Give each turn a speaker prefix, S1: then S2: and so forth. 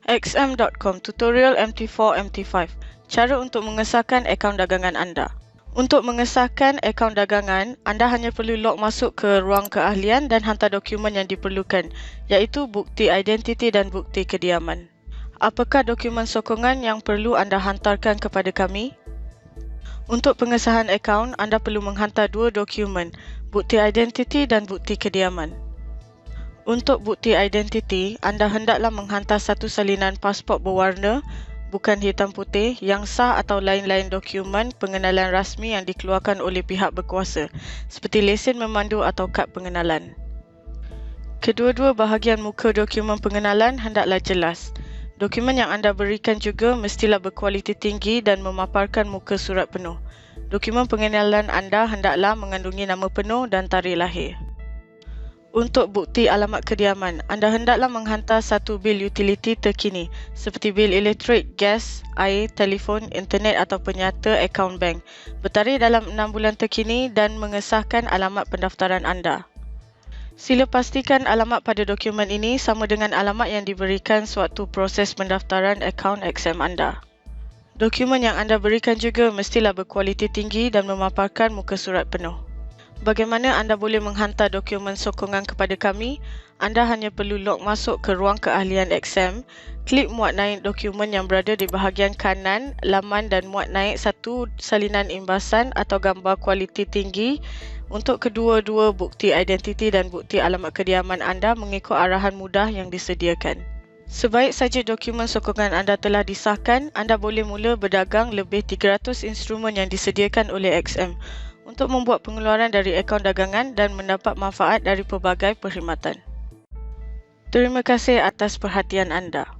S1: xm.com Tutorial MT4 MT5 Cara untuk mengesahkan akaun dagangan anda. Untuk mengesahkan akaun dagangan, anda hanya perlu log masuk ke ruang keahlian dan hantar dokumen yang diperlukan, iaitu bukti identiti dan bukti kediaman. Apakah dokumen sokongan yang perlu anda hantarkan kepada kami? Untuk pengesahan akaun, anda perlu menghantar dua dokumen, bukti identiti dan bukti kediaman. Untuk bukti identiti, anda hendaklah menghantar satu salinan pasport berwarna, bukan hitam putih, yang sah atau lain-lain dokumen pengenalan rasmi yang dikeluarkan oleh pihak berkuasa, seperti lesen memandu atau kad pengenalan. Kedua-dua bahagian muka dokumen pengenalan hendaklah jelas. Dokumen yang anda berikan juga mestilah berkualiti tinggi dan memaparkan muka surat penuh. Dokumen pengenalan anda hendaklah mengandungi nama penuh dan tarikh lahir. Untuk bukti alamat kediaman, anda hendaklah menghantar satu bil utiliti terkini seperti bil elektrik, gas, air, telefon, internet atau penyata akaun bank bertarikh dalam 6 bulan terkini dan mengesahkan alamat pendaftaran anda. Sila pastikan alamat pada dokumen ini sama dengan alamat yang diberikan sewaktu proses pendaftaran akaun XM anda. Dokumen yang anda berikan juga mestilah berkualiti tinggi dan memaparkan muka surat penuh. Bagaimana anda boleh menghantar dokumen sokongan kepada kami? Anda hanya perlu log masuk ke ruang keahlian XM, klik muat naik dokumen yang berada di bahagian kanan laman dan muat naik satu salinan imbasan atau gambar kualiti tinggi untuk kedua-dua bukti identiti dan bukti alamat kediaman anda mengikut arahan mudah yang disediakan. Sebaik saja dokumen sokongan anda telah disahkan, anda boleh mula berdagang lebih 300 instrumen yang disediakan oleh XM untuk membuat pengeluaran dari akaun dagangan dan mendapat manfaat dari pelbagai perkhidmatan. Terima kasih atas perhatian anda.